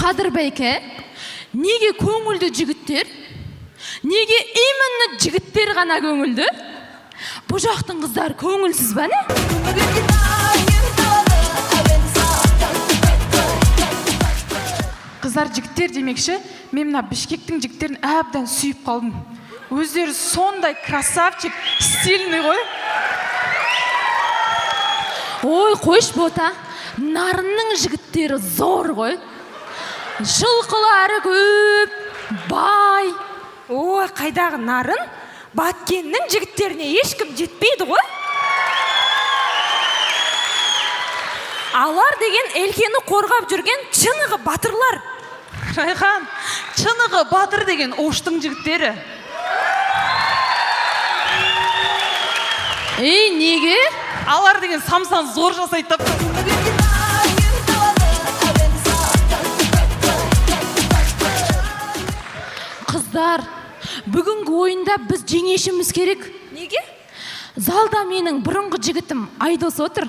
Қадыр байке, неге көңілді жігіттер? Неге именно жігіттер ғана көңілді? Бұл жақтың қыздар көңілсіз бе не? Қыздар жігіттер демекші, мен мына Бішкектің жігіттерін әбден сүйіп қалдым. Өздері сондай красавчик, стильный ғой. Ой, қойш бота, нарынның жігіттері зор ғой. Жылқылары көп, бай. Ой, қайдағы нарын? Баткеннің жігіттеріне ешкім жетпейді ғой. Алар деген елкені қорғап жүрген чынығы батырлар. Райхан, чынығы батыр деген оштың жігіттері. Ей, неге? Алар деген самсан зор жасайды тапты. Қыздар, бүгінгі ойында біз жеңешіміз керек. Неге? Залда менің бұрынғы жігітім Айдос отыр.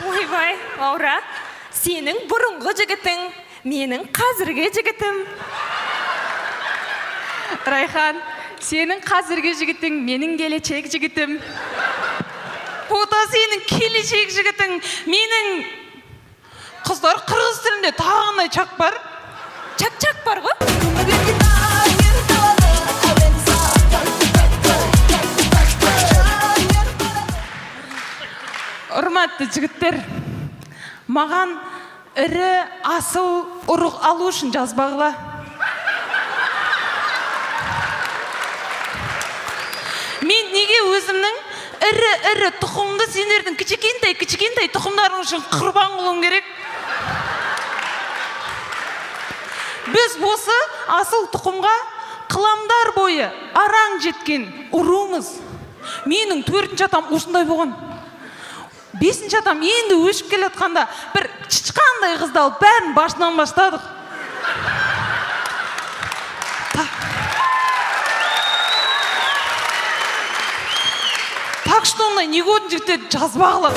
Ойбай, Лаура, сенің бұрынғы жігітің, менің қазіргі жігітім. Райхан, сенің қазіргі жігітің, менің келешек жігітім. Бота, сенің келешек жігітің, менің... Қыздар, қырғыз тілінде тағынай чак бар. Чак-чак бар ғой? Үрмәтті жігіттер, маған ірі асыл ұрық алу үшін жазбағыла. Мен неге өзімнің ірі тұқымды сендердің кішкентай тұқымдарың үшін құрбан қылуым керек? Біз осы асыл тұқымға қыламдар бойы араң жеткен ұрумыз. Менің 4-ші атам осындай болған. 5-ші атам енді өшіп келе жатқанда бір шыққандай қызды алып бәрін башынан баштадық. Так что ондай негодный жігіттерді жазбағылап.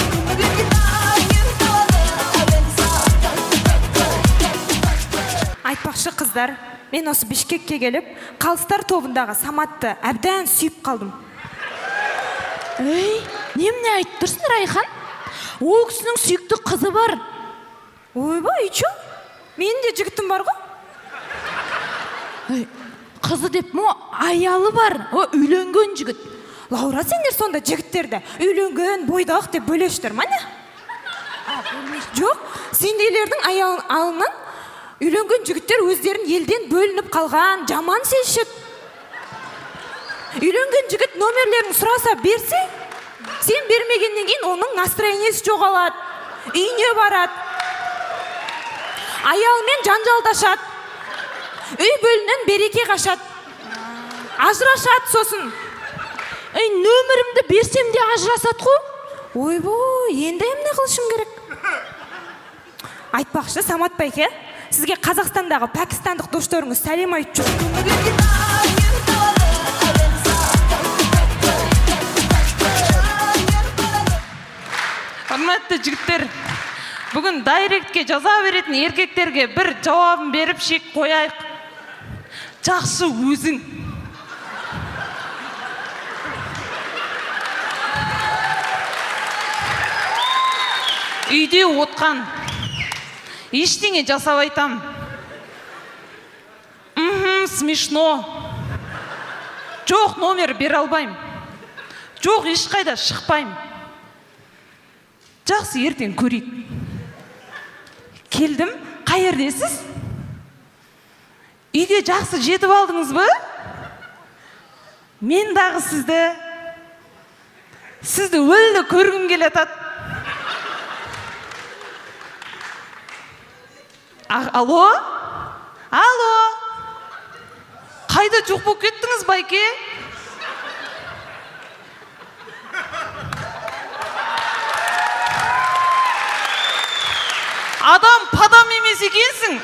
Айтпақшы қыздар, мен осы Бішкекке келіп, қалыстар тобындағы Саматты әбден сүйіп қалдым. Ей, немне айтып тұрсың, Райхан? Ол кісінің сүйікті қызы бар. Ойбай, үйчу? Менің де жігітім бар ғой? Ей, қызы деп мо, аялы бар. О, үйленген жігіт. Лаура, сендер сонда жігіттерді үйленген, бойдақ деп бөлештір, мане? Жоқ, сендейлердің алынан үйленген жігіттер өздерін елден бөлініп қалған, жаман сезішіп. Үйленген жігіт номерлерін сұраса берсе, сен бермегеннен кейін оның настроениесі жоғалады, үйіне барады, аялымен жанжалдашады, үй бөлінен береке қашады, ажырашады сосын. Ей, нөмірімді берсем де ажырасады ғой. Ойбой, енді емне қылышым керек? Айтпақшы, Самат байке, сізге Қазақстандағы пәкістандық достарыңыз сәлем айтып жүр. Құрметті жігіттер, бүгін дайректке жаза беретін еркектерге бір жауабын беріп шек қояйық. Жақсы өзің. Үйде отқан. Ештеңе жасап айтам. Смешно. Жоқ, номер бере албайым. Жоқ, ешқайда шықпайым. Жақсы, ертең көрейік. Келдім, қай жердесіз? Үйге жақсы жетіп алдыңыз ба? Мен дағы сізді өлді көргім келе жатады. Алло? Алло? Қайда жоқ болып кеттіңіз, байке? Адам падам емес екенсің.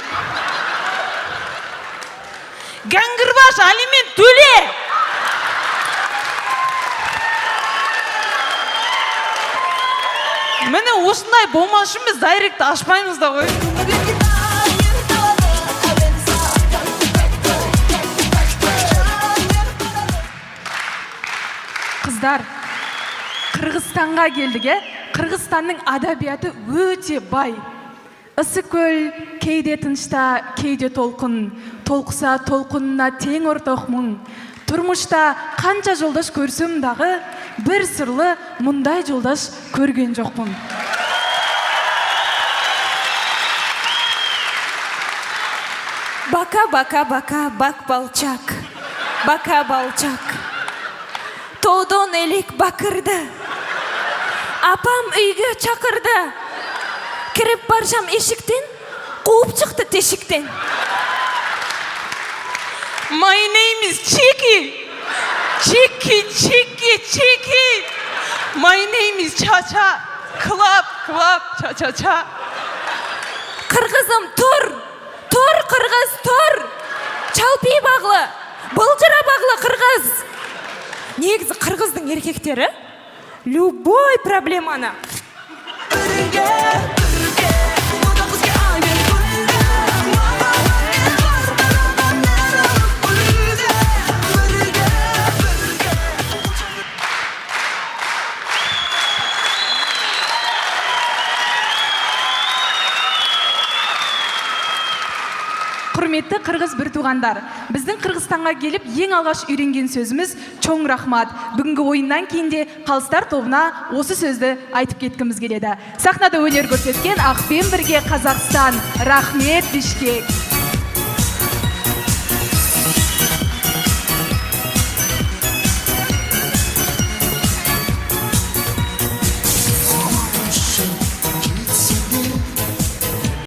Гәңгірбаш, алимент төле! Міне осындай болмас үшін біз дайректі ашпаймыз да ғой. Қыздар, Қырғызстанға келдік, Қырғызстанның адабияты өте бай. Ысыкөл кейде тынышта, кейде толқын, толқыса толқынына тең ортақ мұң. Тұрмышта қанша жолдаш көрсем дағы, бір сырлы мұндай жолдаш көрген жоқпын. Бака, бака, бака, бак балчак, бака балчак. Тодон элек бакырды. Апам үйге чакырды. Кіріп баршам ешіктен, қуып шықты тешіктен. My name is Chiki. Chiki. My name is Cha-Cha. Clap, cha-cha-cha. Қырғызым тұр қырғыз тұр. Чалпи бағлы, бұлжыра бағлы қырғыз. Негізі қырғыздың еркектері любой проблеманы Құрметті қырғыз бір туғандар, біздің Қырғызстанға келіп ең алғаш үйренген сөзіміз чоң рахмат. Бүгінгі ойыннан кейінде қалыстар тобына осы сөзді айтып кеткіміз келеді. Сахнада өнер көрсеткен Ақпен бірге Қазақстан. Рахмет, Бишкек.